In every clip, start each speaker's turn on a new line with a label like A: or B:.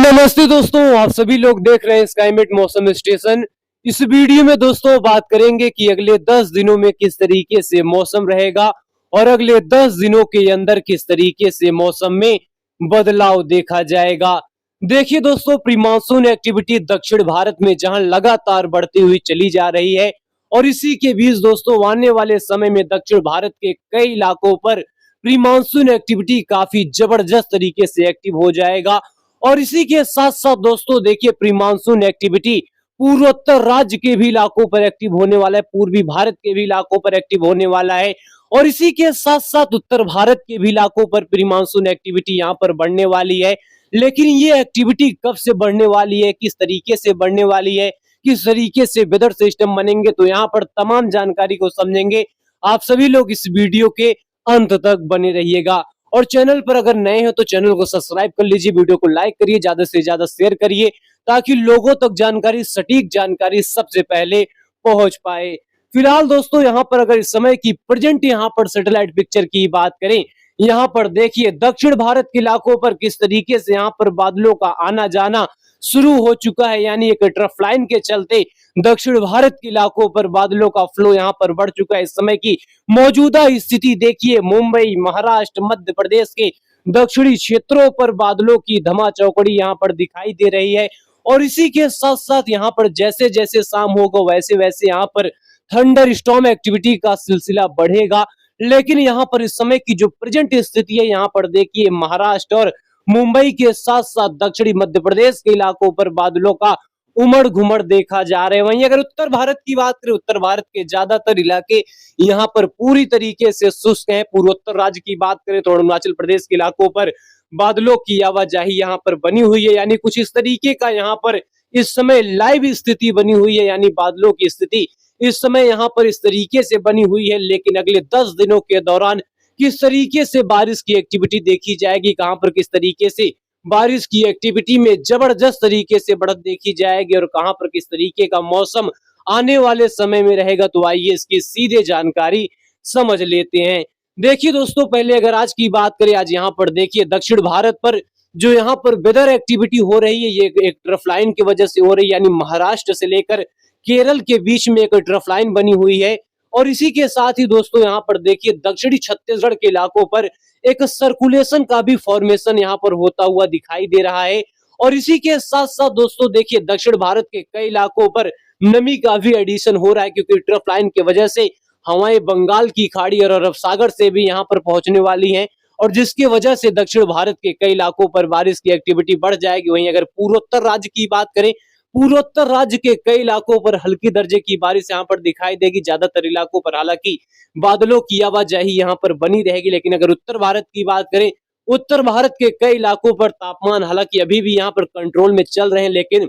A: नमस्ते दोस्तों, आप सभी लोग देख रहे हैं स्काईमेट मौसम स्टेशन। इस वीडियो में दोस्तों बात करेंगे कि अगले 10 दिनों में किस तरीके से मौसम रहेगा और अगले 10 दिनों के अंदर किस तरीके से मौसम में बदलाव देखा जाएगा। देखिए दोस्तों, प्री मानसून एक्टिविटी दक्षिण भारत में जहां लगातार बढ़ती हुई चली जा रही है और इसी के बीच दोस्तों आने वाले समय में दक्षिण भारत के कई इलाकों पर प्री मानसून एक्टिविटी काफी जबरदस्त तरीके से एक्टिव हो जाएगा। और इसी के साथ साथ दोस्तों देखिए, प्री मानसून एक्टिविटी पूर्वोत्तर राज्य के भी इलाकों पर एक्टिव होने वाला है, पूर्वी भारत के भी इलाकों पर एक्टिव होने वाला है और इसी के साथ साथ उत्तर भारत के भी इलाकों पर प्री मानसून एक्टिविटी यहाँ पर बढ़ने वाली है। लेकिन ये एक्टिविटी कब से बढ़ने वाली है, किस तरीके से बढ़ने वाली है, किस तरीके से वेदर सिस्टम बनेंगे, तो यहाँ पर तमाम जानकारी को समझेंगे। आप सभी लोग इस वीडियो के अंत तक बने रहिएगा और चैनल पर अगर नए हो तो चैनल को सब्सक्राइब कर लीजिए, वीडियो को लाइक करिए, ज्यादा से ज्यादा शेयर करिए ताकि लोगों तक जानकारी, सटीक जानकारी सबसे पहले पहुंच पाए। फिलहाल दोस्तों यहाँ पर अगर इस समय की प्रेजेंट यहाँ पर सैटेलाइट पिक्चर की बात करें, यहाँ पर देखिए दक्षिण भारत के इलाकों पर किस तरीके से यहाँ पर बादलों का आना जाना शुरू हो चुका है, यानी एक ट्रफ लाइन के चलते दक्षिण भारत के इलाकों पर बादलों का फ्लो यहाँ पर बढ़ चुका है। इस समय की मौजूदा स्थिति देखिए, मुंबई, महाराष्ट्र, मध्य प्रदेश के दक्षिणी क्षेत्रों पर बादलों की धमा चौकड़ी यहाँ पर दिखाई दे रही है और इसी के साथ साथ यहाँ पर जैसे जैसे शाम होगा वैसे वैसे यहाँ पर थंडर स्टॉर्म एक्टिविटी का सिलसिला बढ़ेगा। लेकिन यहाँ पर इस समय की जो प्रेजेंट स्थिति है, यहाँ पर देखिए महाराष्ट्र और मुंबई के साथ साथ दक्षिणी मध्य प्रदेश के इलाकों पर बादलों का उमड़ घुमड़ देखा जा रहा है। वहीं अगर उत्तर भारत की बात करें, उत्तर भारत के ज्यादातर इलाके यहाँ पर पूरी तरीके से शुष्क हैं। पूर्वोत्तर राज्य की बात करें तो अरुणाचल प्रदेश के इलाकों पर बादलों की आवाजाही यहाँ पर बनी हुई है, यानी कुछ इस तरीके का यहाँ पर इस समय लाइव स्थिति बनी हुई है, यानी बादलों की स्थिति इस समय यहाँ पर इस तरीके से बनी हुई है। लेकिन अगले 10 दिनों के दौरान किस तरीके से बारिश की एक्टिविटी देखी जाएगी, कहां पर किस तरीके से बारिश की एक्टिविटी में जबरदस्त तरीके से बढ़त देखी जाएगी और कहां पर किस तरीके का मौसम आने वाले समय में रहेगा, तो आइए इसकी सीधे जानकारी समझ लेते हैं। देखिए दोस्तों, पहले अगर आज की बात करें, आज यहाँ पर देखिए दक्षिण भारत पर जो यहाँ पर वेदर एक्टिविटी हो रही है, ये एक ट्रफ लाइन की वजह से हो रही है, यानी महाराष्ट्र से लेकर केरल के बीच में एक ट्रफ लाइन बनी हुई है और इसी के साथ ही दोस्तों यहाँ पर देखिए दक्षिणी छत्तीसगढ़ के इलाकों पर एक सर्कुलेशन का भी फॉर्मेशन यहाँ पर होता हुआ दिखाई दे रहा है और इसी के साथ साथ दोस्तों देखिए दक्षिण भारत के कई इलाकों पर नमी का भी एडिशन हो रहा है, क्योंकि ट्रफ लाइन की वजह से हवाएं बंगाल की खाड़ी और अरब सागर से भी यहाँ पर पहुंचने वाली हैं और जिसकी वजह से दक्षिण भारत के कई इलाकों पर बारिश की एक्टिविटी बढ़ जाएगी। वहीं अगर पूर्वोत्तर राज्य की बात करें, पूर्वोत्तर राज्य के कई इलाकों पर हल्की दर्जे की बारिश यहाँ पर दिखाई देगी। ज्यादातर इलाकों पर हालांकि बादलों की आवाजाही यहाँ पर बनी रहेगी। लेकिन अगर उत्तर भारत की बात करें, उत्तर भारत के कई इलाकों पर तापमान हालांकि अभी भी यहाँ पर कंट्रोल में चल रहे हैं, लेकिन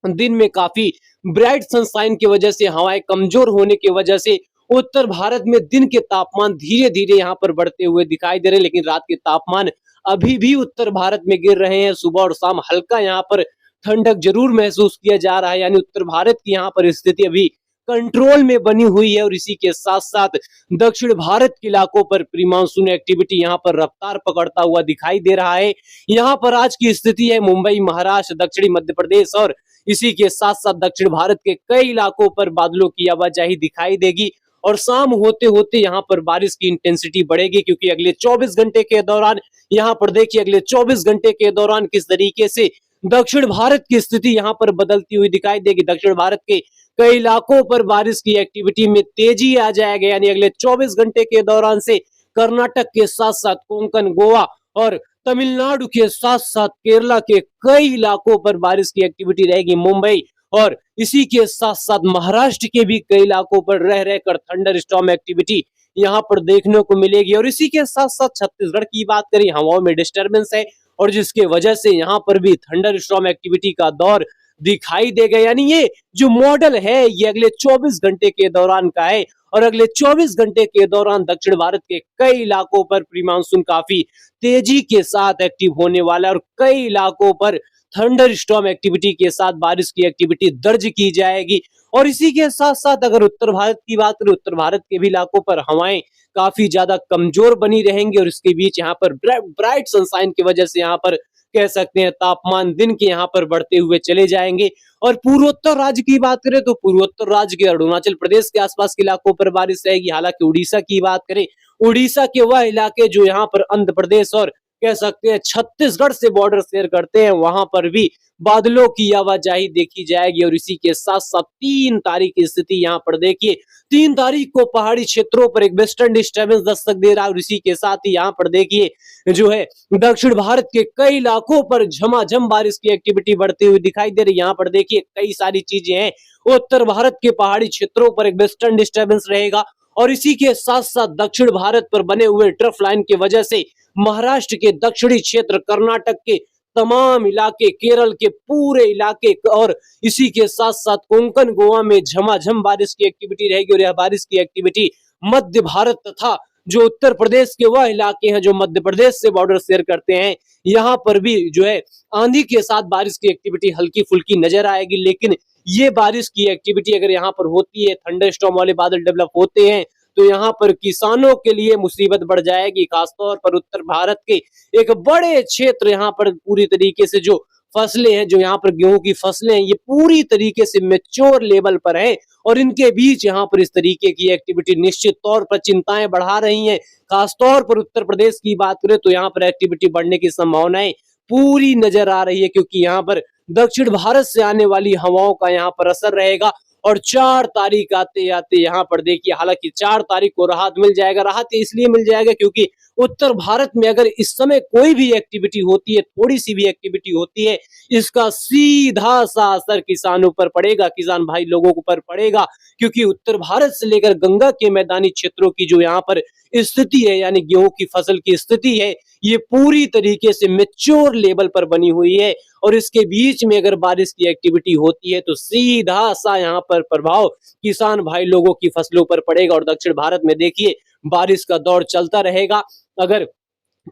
A: दिन में काफी ब्राइट सनशाइन की वजह से, हवाएं कमजोर होने की वजह से उत्तर भारत में दिन के तापमान धीरे धीरे यहाँ पर बढ़ते हुए दिखाई दे रहे हैं। लेकिन रात के तापमान अभी भी उत्तर भारत में गिर रहे हैं। सुबह और शाम हल्का यहाँ पर ठंडक जरूर महसूस किया जा रहा है, यानी उत्तर भारत की यहाँ पर स्थिति अभी कंट्रोल में बनी हुई है और इसी के साथ साथ दक्षिण भारत के इलाकों पर प्री मानसून एक्टिविटी यहाँ पर रफ्तार पकड़ता हुआ दिखाई दे रहा है। यहाँ पर आज की स्थिति है मुंबई, महाराष्ट्र, दक्षिणी मध्य प्रदेश और इसी के साथ साथ दक्षिण भारत के कई इलाकों पर बादलों की आवाजाही दिखाई देगी और शाम होते होते यहाँ पर बारिश की इंटेंसिटी बढ़ेगी, क्योंकि अगले 24 घंटे के दौरान यहाँ पर देखिए अगले 24 घंटे के दौरान किस तरीके से दक्षिण भारत की स्थिति यहाँ पर बदलती हुई दिखाई देगी। दक्षिण भारत के कई इलाकों पर बारिश की एक्टिविटी में तेजी आ जाएगी, यानी अगले 24 घंटे के दौरान से कर्नाटक के साथ साथ कोंकण, गोवा और तमिलनाडु के साथ साथ केरला के कई इलाकों पर बारिश की एक्टिविटी रहेगी। मुंबई और इसी के साथ साथ महाराष्ट्र के भी कई इलाकों पर रह रहकर थंडर स्टॉर्म एक्टिविटी यहाँ पर देखने को मिलेगी और इसी के साथ साथ छत्तीसगढ़ की बात करें, हवाओं में डिस्टर्बेंस है और जिसके वजह से यहाँ पर भी थंडर स्टॉर्म एक्टिविटी का दौर दिखाई देगा। यानी ये जो मॉडल है ये अगले 24 घंटे के दौरान का है और अगले 24 घंटे के दौरान दक्षिण भारत के कई इलाकों पर प्री मानसून काफी तेजी के साथ एक्टिव होने वाला है और कई इलाकों पर थंडर स्टॉर्म एक्टिविटी के साथ बारिश की एक्टिविटी दर्ज की जाएगी। और इसी के साथ साथ अगर उत्तर भारत की बात करें, उत्तर भारत के भी इलाकों पर हवाएं काफी ज्यादा कमजोर बनी रहेंगी और इसके बीच यहाँ पर ब्राइट सनशाइन की वजह से यहाँ पर कह सकते हैं तापमान दिन के यहाँ पर बढ़ते हुए चले जाएंगे। और पूर्वोत्तर राज्य की बात करें तो पूर्वोत्तर राज्य के अरुणाचल प्रदेश के आसपास के इलाकों पर बारिश रहेगी। हालांकि उड़ीसा की बात करें, उड़ीसा के वह इलाके जो यहाँ पर आंध्र प्रदेश और कह सकते हैं छत्तीसगढ़ से बॉर्डर शेयर करते हैं, वहां पर भी बादलों की आवाजाही देखी जाएगी। और इसी के साथ साथ 3 तारीख की स्थिति यहाँ पर देखिए, 3 तारीख को पहाड़ी क्षेत्रों पर एक वेस्टर्न डिस्टर्बेंस दस्तक दे रहा है। और इसी के साथ ही यहाँ पर देखिए जो है दक्षिण भारत के कई इलाकों पर झमाझम बारिश की एक्टिविटी बढ़ती हुई दिखाई दे रही है। यहाँ पर देखिए कई सारी चीजें हैं। उत्तर भारत के पहाड़ी क्षेत्रों पर एक वेस्टर्न डिस्टर्बेंस रहेगा और इसी के साथ साथ दक्षिण भारत पर बने हुए ट्रफ लाइन की वजह से महाराष्ट्र के दक्षिणी क्षेत्र, कर्नाटक के तमाम इलाके, केरल के पूरे इलाके और इसी के साथ साथ कोंकण, गोवा में झमाझम बारिश की एक्टिविटी रहेगी। और यह बारिश की एक्टिविटी मध्य भारत तथा जो उत्तर प्रदेश के वह इलाके हैं जो मध्य प्रदेश से बॉर्डर शेयर करते हैं, यहाँ पर भी जो है आंधी के साथ बारिश की एक्टिविटी हल्की फुल्की नजर आएगी। लेकिन ये बारिश की एक्टिविटी अगर यहाँ पर होती है, थंडरस्टॉर्म वाले बादल डेवलप होते हैं, तो यहाँ पर किसानों के लिए मुसीबत बढ़ जाएगी। खासतौर पर उत्तर भारत के एक बड़े क्षेत्र यहाँ पर पूरी तरीके से जो फसलें हैं, जो यहाँ पर गेहूं की फसलें हैं, ये पूरी तरीके से मैच्योर लेवल पर है। और इनके बीच यहाँ पर इस तरीके की एक्टिविटी निश्चित तौर पर चिंताएं बढ़ा रही हैं। खासतौर पर उत्तर प्रदेश की बात करें तो यहाँ पर एक्टिविटी बढ़ने की संभावनाएं पूरी नजर आ रही है, क्योंकि यहाँ पर दक्षिण भारत से आने वाली हवाओं का यहाँ पर असर रहेगा। और 4 तारीख आते आते यहाँ पर देखिए, हालांकि 4 तारीख को राहत मिल जाएगा। राहत इसलिए मिल जाएगा क्योंकि उत्तर भारत में अगर इस समय कोई भी एक्टिविटी होती है, थोड़ी सी भी एक्टिविटी होती है, इसका सीधा सा असर किसानों पर पड़ेगा, किसान भाई लोगों पर पड़ेगा। क्योंकि उत्तर भारत से लेकर गंगा के मैदानी क्षेत्रों की जो यहाँ पर स्थिति है, यानी गेहूं की फसल की स्थिति है, ये पूरी तरीके से मैच्योर लेवल पर बनी हुई है। और इसके बीच में अगर बारिश की एक्टिविटी होती है तो सीधा सा यहाँ पर प्रभाव किसान भाई लोगों की फसलों पर पड़ेगा। और दक्षिण भारत में देखिए बारिश का दौर चलता रहेगा। अगर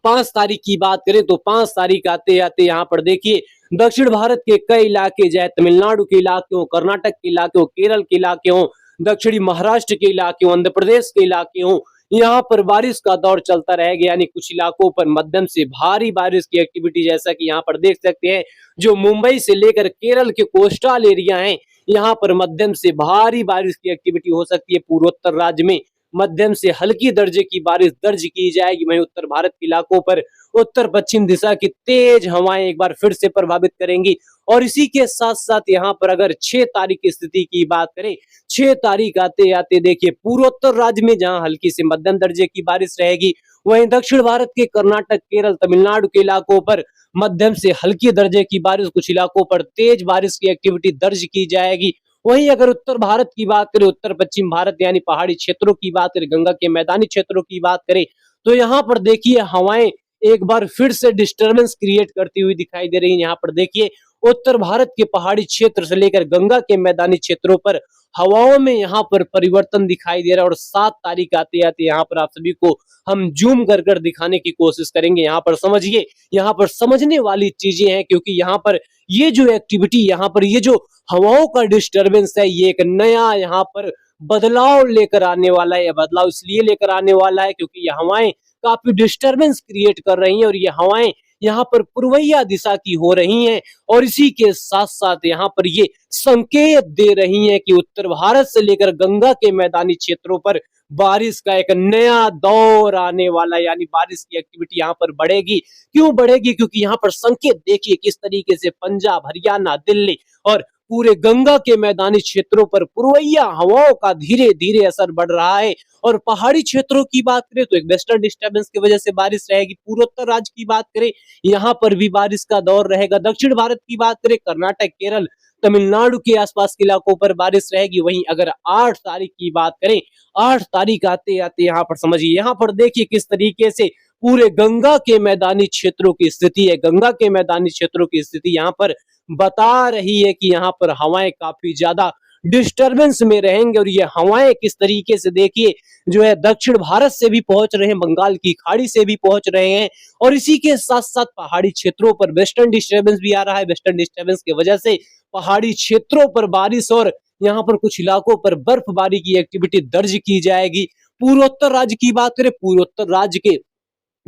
A: 5 तारीख की बात करें तो 5 तारीख आते आते यहाँ पर देखिए दक्षिण भारत के कई इलाके, चाहे तमिलनाडु के इलाके हो, कर्नाटक के इलाके हो, केरल के इलाके हो, दक्षिणी महाराष्ट्र के इलाके हो, आंध्र प्रदेश के इलाके हो, यहाँ पर बारिश का दौर चलता रहेगा। यानी कुछ इलाकों पर मध्यम से भारी बारिश की एक्टिविटी, जैसा कि यहाँ पर देख सकते हैं, जो मुंबई से लेकर केरल के कोस्टल एरिया हैं, यहाँ पर मध्यम से भारी बारिश की एक्टिविटी हो सकती है। पूर्वोत्तर राज्य में मध्यम से हल्की दर्जे की बारिश दर्ज की जाएगी। वहीं उत्तर भारत के इलाकों पर उत्तर पश्चिम दिशा की तेज हवाएं एक बार फिर से प्रभावित करेंगी। और इसी के साथ साथ यहाँ पर अगर 6 तारीख की स्थिति की बात करें, 6 तारीख आते आते देखिए पूर्वोत्तर राज्य में जहां हल्की से मध्यम दर्जे की बारिश रहेगी, वहीं दक्षिण भारत के कर्नाटक, केरल, तमिलनाडु के इलाकों पर मध्यम से हल्की दर्जे की बारिश, कुछ इलाकों पर तेज बारिश की एक्टिविटी दर्ज की जाएगी। वहीं अगर उत्तर भारत की बात करें, उत्तर पश्चिम भारत यानी पहाड़ी क्षेत्रों की बात करें, गंगा के मैदानी क्षेत्रों की बात करें, तो यहाँ पर देखिए हवाएं एक बार फिर से डिस्टरबेंस क्रिएट करती हुई दिखाई दे रही है। यहाँ पर देखिए उत्तर भारत के पहाड़ी क्षेत्र से लेकर गंगा के मैदानी क्षेत्रों पर हवाओं में यहाँ पर परिवर्तन दिखाई दे रहा है। और 7 तारीख आते आते यहाँ पर आप सभी को हम जूम कर दिखाने की कोशिश करेंगे। यहाँ पर समझिए, यहाँ पर समझने वाली चीजें हैं, क्योंकि यहाँ पर ये जो एक्टिविटी, यहाँ पर ये जो हवाओं का डिस्टरबेंस है, ये एक नया यहाँ पर बदलाव लेकर आने वाला है। बदलाव इसलिए लेकर आने वाला है क्योंकि ये हवाएं काफी डिस्टरबेंस क्रिएट कर रही हैं। और ये हवाएं यहाँ पर पूर्वैया दिशा की हो रही हैं। और इसी के साथ साथ यहाँ पर ये संकेत दे रही हैं कि उत्तर भारत से लेकर गंगा के मैदानी क्षेत्रों पर बारिश का एक नया दौर आने वाला है। यानी बारिश की एक्टिविटी यहाँ पर बढ़ेगी। क्यों बढ़ेगी? क्योंकि यहाँ पर संकेत देखिए किस तरीके से पंजाब, हरियाणा, दिल्ली और पूरे गंगा के मैदानी क्षेत्रों पर पूर्वैया हवाओं का धीरे धीरे असर बढ़ रहा है। और पहाड़ी क्षेत्रों की बात करें तो एक वेस्टर्न डिस्टर्बेंस की वजह से बारिश रहेगी। पूर्वोत्तर राज्य की बात करें, यहाँ पर भी बारिश का दौर रहेगा। दक्षिण भारत की बात करें, कर्नाटक, केरल, तमिलनाडु के आसपास के इलाकों पर बारिश रहेगी। वहीं अगर 8 तारीख की बात करें, 8 तारीख आते आते यहाँ पर समझिए, यहाँ पर देखिए किस तरीके से पूरे गंगा के मैदानी क्षेत्रों की स्थिति है। गंगा के मैदानी क्षेत्रों की स्थिति यहाँ पर बता रही है कि यहाँ पर हवाएं काफी ज्यादा डिस्टरबेंस में रहेंगे। और ये हवाएं किस तरीके से देखिए जो है दक्षिण भारत से भी पहुंच रहे हैं, बंगाल की खाड़ी से भी पहुंच रहे हैं। और इसी के साथ साथ पहाड़ी क्षेत्रों पर वेस्टर्न डिस्टर्बेंस भी आ रहा है। वेस्टर्न डिस्टर्बेंस की वजह से पहाड़ी क्षेत्रों पर बारिश और यहाँ पर कुछ इलाकों पर बर्फबारी की एक्टिविटी दर्ज की जाएगी। पूर्वोत्तर राज्य की बात करें, पूर्वोत्तर राज्य के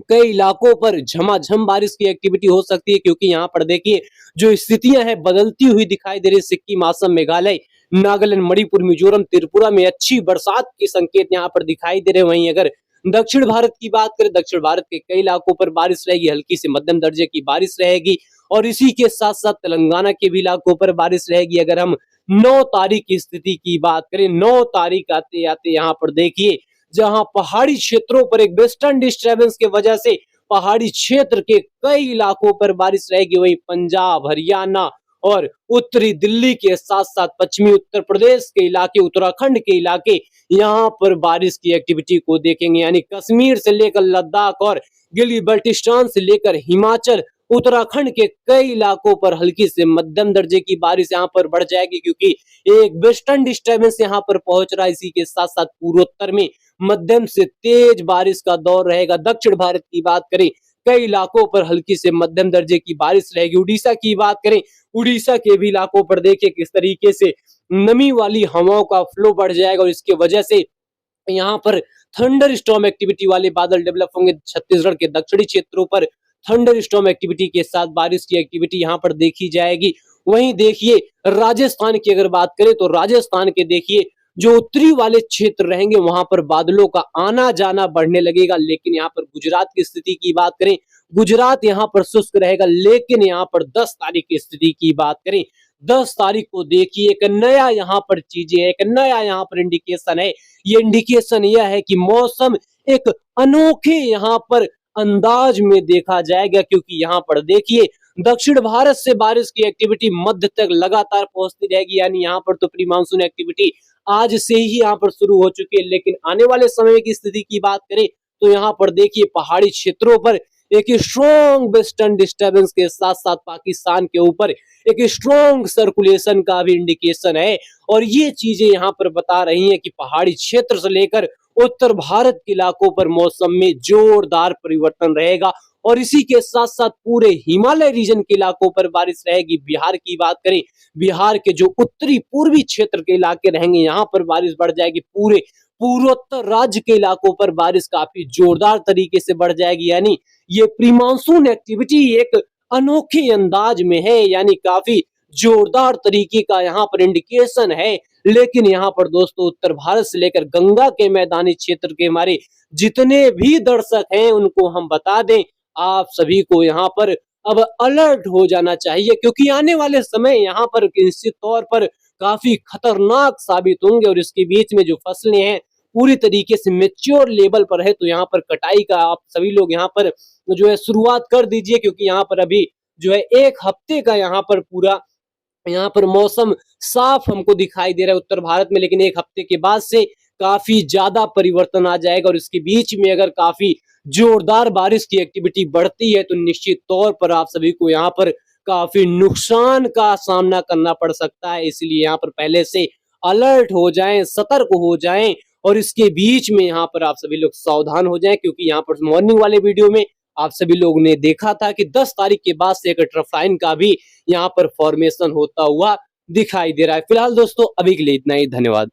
A: कई इलाकों पर झमाझम बारिश की एक्टिविटी हो सकती है, क्योंकि यहाँ पर देखिए जो स्थितियां हैं बदलती हुई दिखाई दे रही है। सिक्किम, असम, मेघालय, नागालैंड, मणिपुर, मिजोरम, त्रिपुरा में अच्छी बरसात के संकेत यहाँ पर दिखाई दे रहे हैं। वहीं अगर दक्षिण भारत की बात करें, दक्षिण भारत के कई इलाकों पर बारिश रहेगी, हल्की से मध्यम दर्जे की बारिश रहेगी। और इसी के साथ साथ तेलंगाना के भी इलाकों पर बारिश रहेगी। अगर हम 9 तारीख की स्थिति की बात करें, 9 तारीख आते आते यहाँ पर देखिए जहां पहाड़ी क्षेत्रों पर एक वेस्टर्न डिस्टर्बेंस की वजह से पहाड़ी क्षेत्र के कई इलाकों पर बारिश रहेगी। वहीं पंजाब, हरियाणा और उत्तरी दिल्ली के साथ साथ पश्चिमी उत्तर प्रदेश के इलाके, उत्तराखंड के इलाके, यहाँ पर बारिश की एक्टिविटी को देखेंगे। यानी कश्मीर से लेकर लद्दाख और गिलगित बाल्टिस्तान से लेकर हिमाचल, उत्तराखंड के कई इलाकों पर हल्की से मध्यम दर्जे की बारिश यहाँ पर बढ़ जाएगी, क्योंकि एक वेस्टर्न डिस्टर्बेंस यहाँ पर पहुंच रहा है। इसी के साथ साथ पूर्वोत्तर में मध्यम से तेज बारिश का दौर रहेगा। दक्षिण भारत की बात करें, कई इलाकों पर हल्की से मध्यम दर्जे की बारिश रहेगी। उड़ीसा की बात करें, उड़ीसा के भी इलाकों पर देखिए किस तरीके से नमी वाली हवाओं का फ्लो बढ़ जाएगा और इसकी वजह से यहाँ पर थंडर स्टॉर्म एक्टिविटी वाले बादल डेवलप होंगे। छत्तीसगढ़ के दक्षिणी क्षेत्रों पर थंडर स्टॉर्म एक्टिविटी के साथ बारिश की एक्टिविटी यहाँ पर देखी जाएगी। वहीं देखिए राजस्थान की अगर बात करें तो राजस्थान के देखिए जो उत्तरी वाले क्षेत्र रहेंगे वहां पर बादलों का आना जाना बढ़ने लगेगा। लेकिन यहाँ पर गुजरात की स्थिति की बात करें, गुजरात यहाँ पर शुष्क रहेगा। लेकिन यहाँ पर 10 तारीख की स्थिति की बात करें, 10 तारीख को देखिए एक नया यहाँ पर चीजें है, एक नया यहाँ पर इंडिकेशन है। ये इंडिकेशन यह है कि मौसम एक अनोखे यहाँ पर अंदाज में देखा जाएगा, क्योंकि यहाँ पर देखिए दक्षिण भारत से बारिश की एक्टिविटी मध्य तक लगातार पहुंचती रहेगी। यानी यहाँ पर तो प्री मानसून एक्टिविटी आज से ही यहाँ पर शुरू हो चुकी है। लेकिन आने वाले समय की स्थिति की बात करें तो यहाँ पर देखिए पहाड़ी क्षेत्रों पर एक स्ट्रॉन्ग वेस्टर्न डिस्टर्बेंस के साथ साथ पाकिस्तान के ऊपर एक स्ट्रॉन्ग सर्कुलेशन का भी इंडिकेशन है। और ये चीजें यहाँ पर बता रही हैं कि पहाड़ी क्षेत्र से लेकर उत्तर भारत के इलाकों पर मौसम में जोरदार परिवर्तन रहेगा। और इसी के साथ साथ पूरे हिमालय रीजन के इलाकों पर बारिश रहेगी। बिहार की बात करें, बिहार के जो उत्तरी पूर्वी क्षेत्र के इलाके रहेंगे यहाँ पर बारिश बढ़ जाएगी। पूरे पूर्वोत्तर राज्य के इलाकों पर बारिश काफी जोरदार तरीके से बढ़ जाएगी। यानी ये प्री मानसून एक्टिविटी एक अनोखे अंदाज में है, यानी काफी जोरदार तरीके का यहाँ पर इंडिकेशन है। लेकिन यहाँ पर दोस्तों उत्तर भारत से लेकर गंगा के मैदानी क्षेत्र के हमारे जितने भी दर्शक हैं उनको हम बता दें, आप सभी को यहाँ पर अब अलर्ट हो जाना चाहिए, क्योंकि आने वाले समय यहाँ पर निश्चित तौर पर काफी खतरनाक साबित होंगे। और इसके बीच में जो फसलें हैं पूरी तरीके से मेच्योर लेवल पर है, तो यहाँ पर कटाई का आप सभी लोग यहाँ पर जो है शुरुआत कर दीजिए, क्योंकि यहाँ पर अभी जो है 1 हफ्ते का यहाँ पर पूरा यहाँ पर मौसम साफ हमको दिखाई दे रहा है उत्तर भारत में। लेकिन 1 हफ्ते के बाद से काफी ज्यादा परिवर्तन आ जाएगा और इसके बीच में अगर काफी जोरदार बारिश की एक्टिविटी बढ़ती है तो निश्चित तौर पर आप सभी को यहाँ पर काफी नुकसान का सामना करना पड़ सकता है। इसलिए यहाँ पर पहले से अलर्ट हो जाएं, सतर्क हो जाएं। और इसके बीच में यहाँ पर आप सभी लोग सावधान हो जाएं, क्योंकि यहाँ पर मॉर्निंग वाले वीडियो में आप सभी लोगों ने देखा था कि 10 तारीख के बाद से एक ट्रफ लाइन का भी यहाँ पर फॉर्मेशन होता हुआ दिखाई दे रहा है। फिलहाल दोस्तों अभी के लिए इतना ही, धन्यवाद।